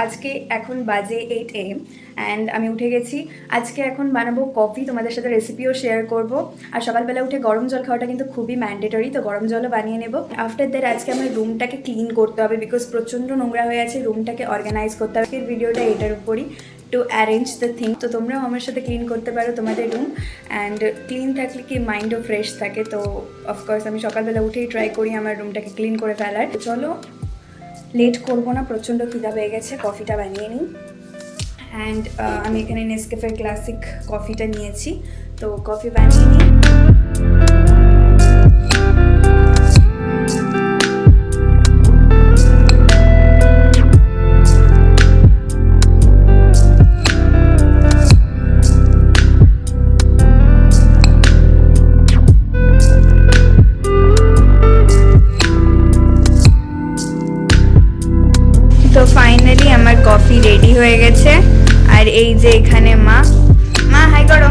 আজকে এখন বাজে 8 AM অ্যান্ড আমি উঠে গেছি। আজকে এখন বানাবো কফি, তোমাদের সাথে রেসিপিও শেয়ার করব। আর সকালবেলা উঠে গরম জল খাওয়াটা কিন্তু খুবই ম্যান্ডেটরি, তো গরম জলও বানিয়ে নেব। আফটার দ্যাট আজকে আমার রুমটাকে ক্লিন করতে হবে, বিকজ প্রচণ্ড নোংরা হয়ে আছে। রুমটাকে অর্গানাইজ করতে হবে। ভিডিওটা এটার উপরই, টু অ্যারেঞ্জ দ্য থিং। তো তোমরাও আমার সাথে ক্লিন করতে পারো তোমাদের রুম, অ্যান্ড ক্লিন থাকলে কি মাইন্ডও ফ্রেশ থাকে। তো অফকোর্স আমি সকালবেলা উঠেই ট্রাই করি আমার রুমটাকে ক্লিন করে ফেলার। চলো লেট করবো না, প্রচণ্ড খিদা পেয়ে গেছে, কফিটা বানিয়ে নিই। অ্যান্ড আমি এখানে নেসক্যাফে ক্লাসিক কফিটা নিয়েছি, তো কফি বানিয়ে নিই। তো ফাইনালি আমার কফি রেডি হয়ে গেছে। আর এই যে এখানে মা হাই করো।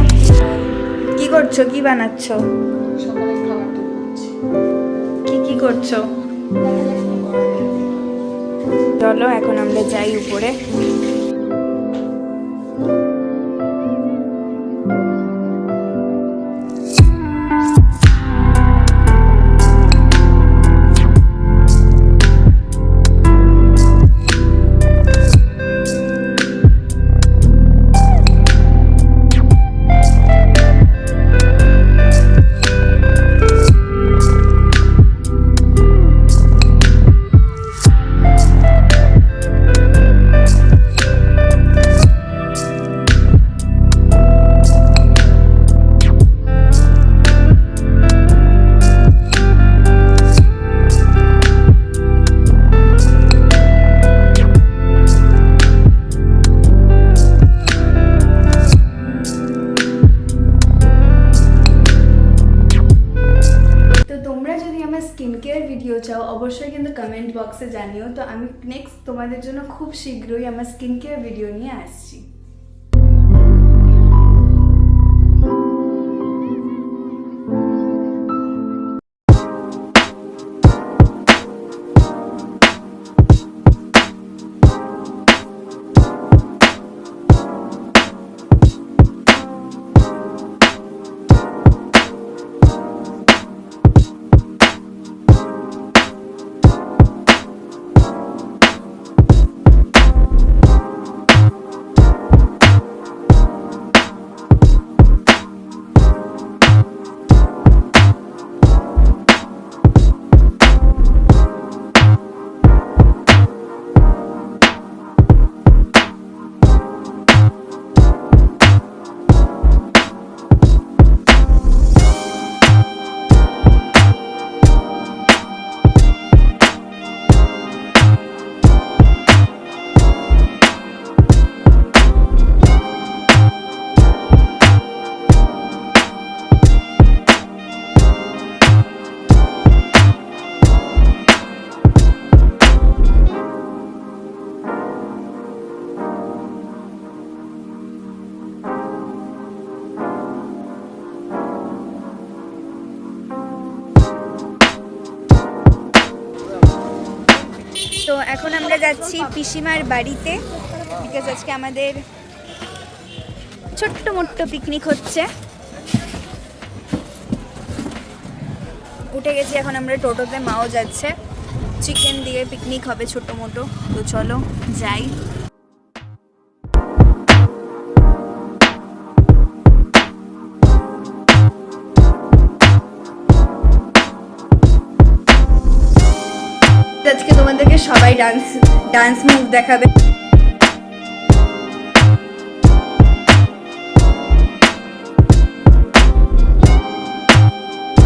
কি করছো, কি বানাচ্ছো, কি করছো? চলো এখন আমরা যাই উপরে। স্কিন কেয়ার ভিডিও চাও অবশ্যই কিন্তু কমেন্ট বক্সে জানিও। তো আমি নেক্সট তোমাদের জন্য খুব শীঘ্রই আমার স্কিন কেয়ার ভিডিও নিয়ে আসছি। তো এখন আমরা যাচ্ছি পিসিমার বাড়িতে, বিকজ আজকে আমাদের ছোট্ট মোট্ট পিকনিক হচ্ছে। উঠে গেছি এখন আমরা টোটোতে, মাও যাচ্ছে। চিকেন দিয়ে পিকনিক হবে ছোট্ট মোটো। তো চলো যাই। আজকে তোমাদেরকে সবাই ডান্স মুভ দেখাবে।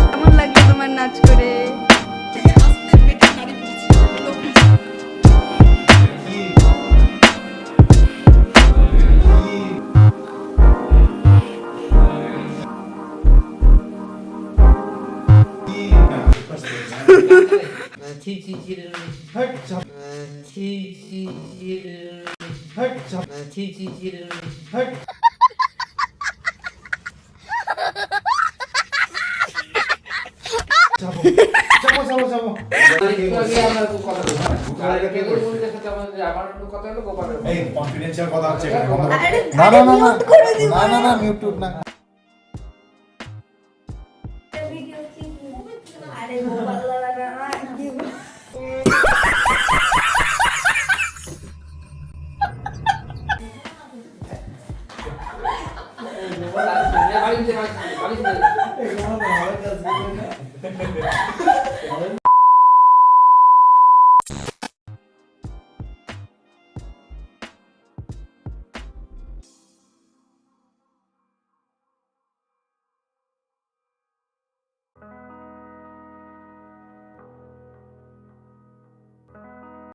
কেমন লাগলো তোমার নাচ করে?